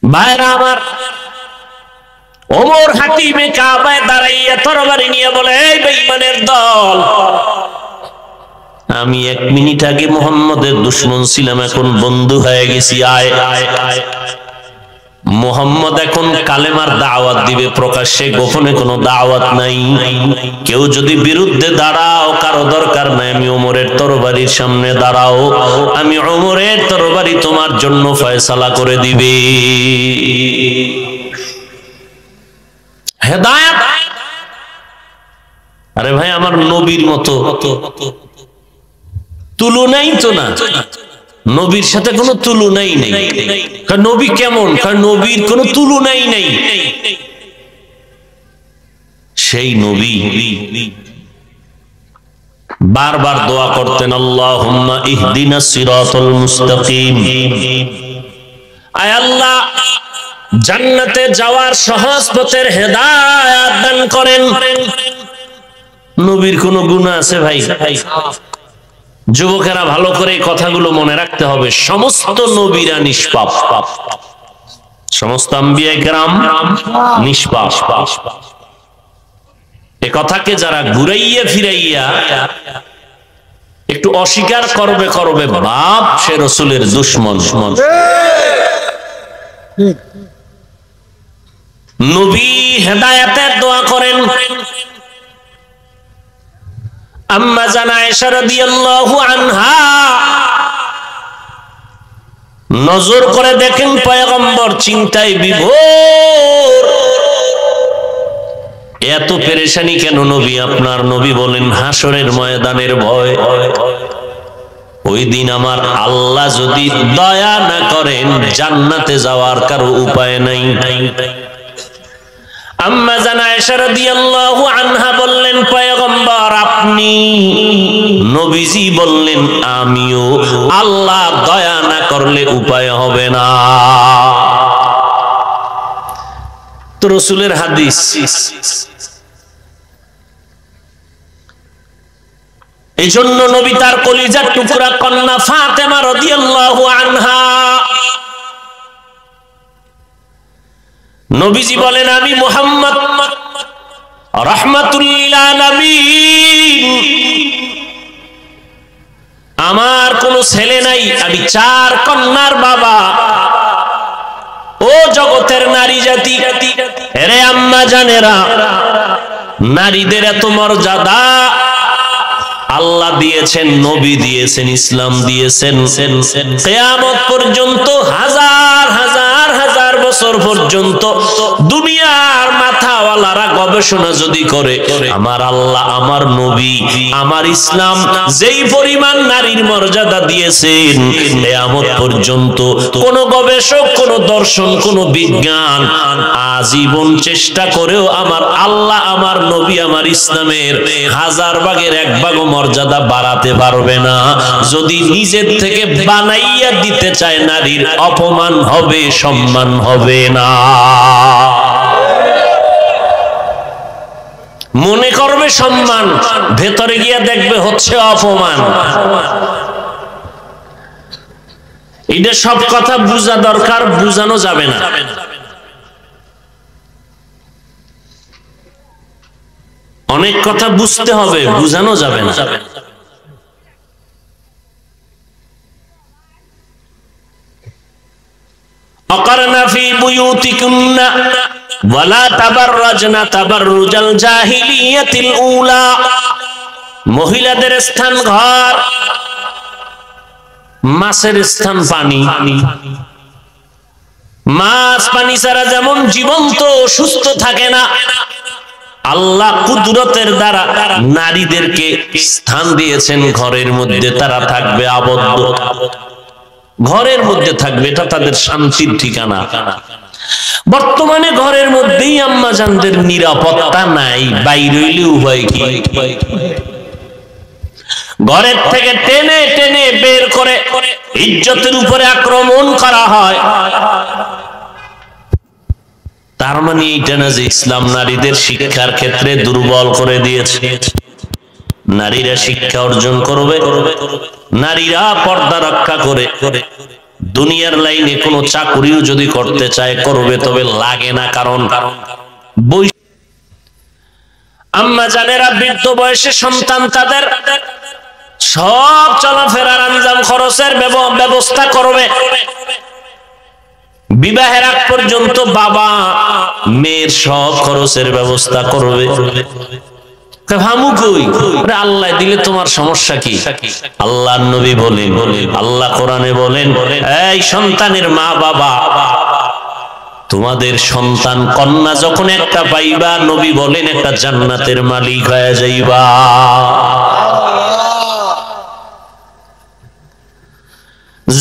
ভাইরা আমার, ওমর হাকিমে কাবায় দাঁড়াইয়া তরবারি নিয়ে বলে, এই বেঈমানের দল, আমি 1 মিনিট আগে মুহাম্মদের দুশমন ছিলাম, এখন বন্ধু হয়ে গেছি। আয় মুহাম্মদ এখন কালেমার দাওয়াত দিবে প্রকাশ্যে, গোপনে কোনো দাওয়াত নাই। কেউ যদি বিরুদ্ধে দাঁড়াও, কারো দরকার নাই, আমি ওমরের তরবারির সামনে দাঁড়াও, আমি ওমরের তরবারি তোমার জন্য ফয়সালা করে দিবে। হেদায়েত। আরে ভাই, আমার নবীর মতো তুলনাই তো না, নবীর সাথে কোনো তুলনাই নেই। নবী কেমন? নবীর কোনো তুলনাই নেই। সেই নবী বারবার দোয়া করতেন, আল্লাহুম্মা ইহদিনাস সিরাতাল মুস্তাকিম, আয় আল্লাহ জান্নাতে যাওয়ার সহজ পথের হেদায়েত দান করেন। নবীর কোনো গুনাহ আছে ভাই? যুবকেরা ভালো করে কথাগুলো মনে রাখতে হবে। সমস্ত নবীরা নিষ্পাপ, সমস্ত আম্বিয়া কেরাম নিষ্পাপ। এ কথাকে যারা ঘুরাইয়া ফিরাইয়া একটু অস্বীকার করবে বাপ, সে রাসূলের দুশমন। নবী হেদায়েতের দোয়া করেন। আম্মা জান আয়েশা রাদিয়াল্লাহু আনহা নজর করে দেখেন পয়গম্বর চিন্তায় বিভোর। এত পেরেশানি কেন নবী আপনার? নবী বলেন, হাসরের ময়দানের ভয়। ওই দিন আমার আল্লাহ যদি দয়া না করেন, জান্নাতে যাওয়ার কারো উপায় নাই। আম্মা জান আয়েশা রাদিয়াল্লাহু আনহা বললেন, পয়গম্বর আপনি? নবীজি বললেন, আমিও। আল্লাহ দয়া না করলে উপায় হবে না। তো রাসূলের হাদিস। এজন্য নবী তার কলিজার টুকরা কন্যা ফাতেমা রাদিয়াল্লাহু আনহা, নবীজি বলেন, আমি মুহাম্মদ রাহমাতুল লিল আলামিন, আমার কোনো ছেলে নাই, আমি 4 কন্যার বাবা। ও জগতের নারী জাতি, রে আম্মা জানেরা, নারীদের এত মর্যাদা আল্লাহ দিয়েছেন, নবী দিয়েছেন, ইসলাম দিয়েছেন। কিয়ামত পর্যন্ত হাজার হাজার হাজার বছর পর্যন্ত দুনিয়ার মাথাওয়ালারা গবেষণা যদি করে, আমার আল্লাহ, আমার নবী, আমার ইসলাম যেই পরিমাণ নারীর মর্যাদা দিয়েছেন, কিয়ামত পর্যন্ত কোন গবেষক, কোন দর্শন, কোন বিজ্ঞান আজীবন চেষ্টা করেও আমার আল্লাহ, আমার নবী, আমার ইসলামের 1000 ভাগের 1 ভাগ মর্যাদা বাড়াতে পারবে না। যদি নিজের থেকে বানাইয়া দিতে চায়, নারীর অপমান হবে, সম্মান হবে না। মনে করবে সম্মান, ভেতরে গিয়া দেখবে হচ্ছে অপমান। এটা সব কথা বুঝা দরকার, বুঝানো যাবে না। অনেক কথা বুঝতে হবে, বুঝানো যাবে না। অকরনা ফি বুয়ুতিকুন্না ওয়ালা তাবাররাজনা তাবাররুজাল জাহিলিয়াতিল উলা, মহিলাদের স্থান ঘর, মাছের স্থান পানি। মাছ পানি ছাড়া যেমন জীবন্ত সুস্থ থাকে না, আল্লাহ কুদরতের দ্বারা নারীদেরকে স্থান দিয়েছেন ঘরের মধ্যে। তারা থাকবে আবদ্ধ, ঘরের মধ্যে থাকবে, এটা তাদের শান্তির ঠিকানা। বর্তমানে ঘরের মধ্যেই আম্মা জানদের নিরাপত্তা নাই, বাইরে হইলে উভয় কি ঘরের থেকে টেনে টেনে বের করে ইজ্জতের উপরে আক্রমণ করা হয়। তার মানে এইটা না যে ইসলাম নারীদের শিক্ষার ক্ষেত্রে দুর্বল করে দিয়েছে। নারীরা শিক্ষা অর্জন করবে, নারীরা পর্দা রক্ষা করে, দুনিয়ার লাইনে কোনো চাকুরিও যদি করতে চায় করবে, তবে লাগে না। কারণ আম্মা জানেরা বৃদ্ধ বয়সে সন্তান তাদের সব চলাফেরার আঞ্জাম খরচের ব্যবস্থা করবে। বিবাহের আগ পর্যন্ত বাবা মেয়ের সব খরচের ব্যবস্থা করবে। আল্লাহ দিলে তোমার সমস্যা কি? আল্লাহ নবী বলেন, আল্লাহ কোরআনে বলেন, এই সন্তানের মা বাবা, তোমাদের সন্তান কন্যা যখন একটা পাইবা, নবী বলেন একটা জান্নাতের মালিক হয়ে যাইবা।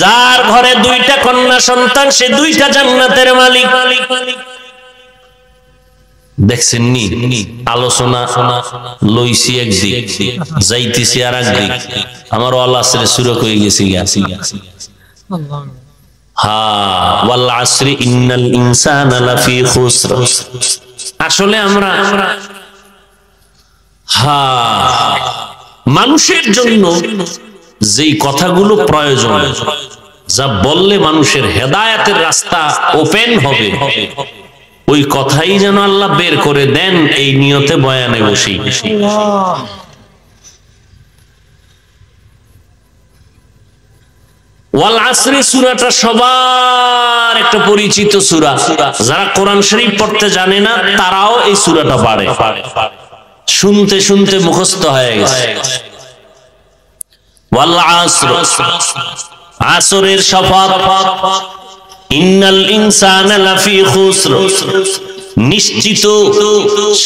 যার ঘরে দুইটা কন্যা সন্তান, সে দুইটা জান্নাতের মালিক। দেখছেন নি আলোচনা লইছি একদিক, যাইতেছি আর একদিক। আমার ওয়াল আসরে সুরক হয়ে গেছি। ওয়াল আসরি ইন্নাল ইনসানা লাফি খুসর। আসলে আমরা মানুষের জন্য যেই কথাগুলো প্রয়োজন, যা বললে মানুষের হেদায়েতের রাস্তা ওপেন হবে, ওই কথাই যেন আল্লাহ বের করে দেন, এই নিয়তে বয়ানে বসি। ওয়াল আসরি সূরাটা সবার একটা পরিচিত সূরা। যারা কোরআন শরীফ পড়তে জানে না তারাও এই সূরাটা পারে, শুনতে শুনতে মুখস্থ হয়ে গেছে। ওয়াল আসর, আসরের শপথ। ইন্নাল ইনসানা লাফি খুসর, নিশ্চিত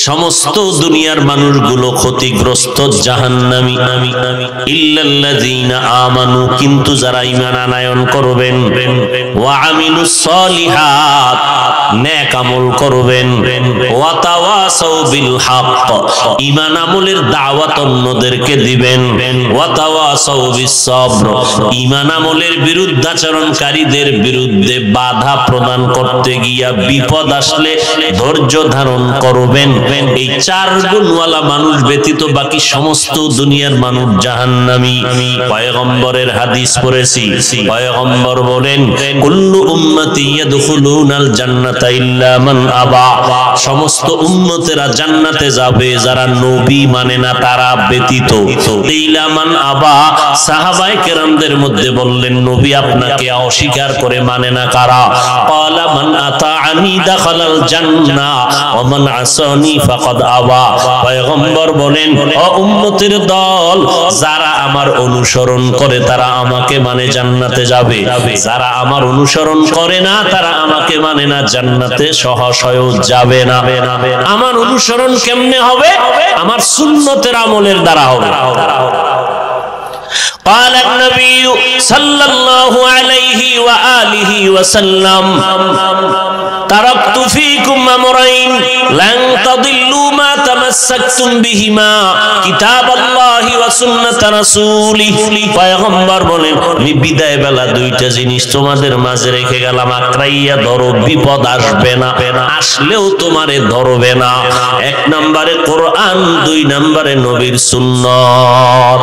সমস্ত দুনিয়ার মানুষগুলো ক্ষতিগ্রস্ত, জাহান্নামী। ইল্লাল্লাযীনা আমানু, কিন্তু যারা ঈমান আনয়ন করবেন, ওয়া আমিলুস সলিহাত, নেক আমল করবেন, ওয়া তাওয়াসাউ বিল হক, ঈমান আমলের দাওয়াত অন্যদেরকে দিবেন, ওয়া তাওয়াসাউ বিস সবর, ঈমান আমলের বিরুদ্ধাচরণকারীদের বিরুদ্ধে বাধা প্রদান করতে গিয়া বিপদ আসলে ধৈর্য ধারণ করবেন। এই চার গুণওয়ালা মানুষ ব্যতীত বাকি সমস্ত দুনিয়ার মানুষ জাহান্নামী। পয়গম্বরের হাদিস পড়েছি, পয়গম্বর বলেন, কুল্লু উম্মতি ইয়াদখুলুনাল জান্নাতা ইল্লা মান আবা, সমস্ত উম্মতেরা জান্নাতে যাবে যারা নবী মানে না তারা ব্যতীত। ইল্লা মান আবা, সাহাবায়ে কেরামদের মধ্যে বললেন, নবী আপনাকে অস্বীকার করে মানে না কারা? ক্বালা মান আতাআনি দাখালাল জান্নাহ ওয়া মান আসানি ফাকাদ আবা। পয়গম্বর বলেন, ও উম্মতের দল, যারা আমার অনুসরণ করে তারা আমাকে মানে জান্নাতে যাবে, যারা আমার অনুসরণ করে না তারা আমাকে মানে না, জান্নাতে সহসয় যাবে না। আমার অনুসরণ কেমনে হবে? আমার সুন্নতের আমলের দ্বারা হবে। قال النبي صلى الله عليه وآله وسلم تركت فيكم أمرين لن تضلوا ما تمسكتم بهما كتاب الله وسنة رسوله। পয়গম্বর বলেন, আমি বিদায় বেলা দুইটা জিনিস তোমাদের মাঝে রেখে গেলাম, আঁকড়াইয়া ধরো, বিপদ আসবে না, আসলেও তোমারে ধরবে না। এক নম্বরে কোরআন, দুই নম্বরে নবীর সুন্নাত।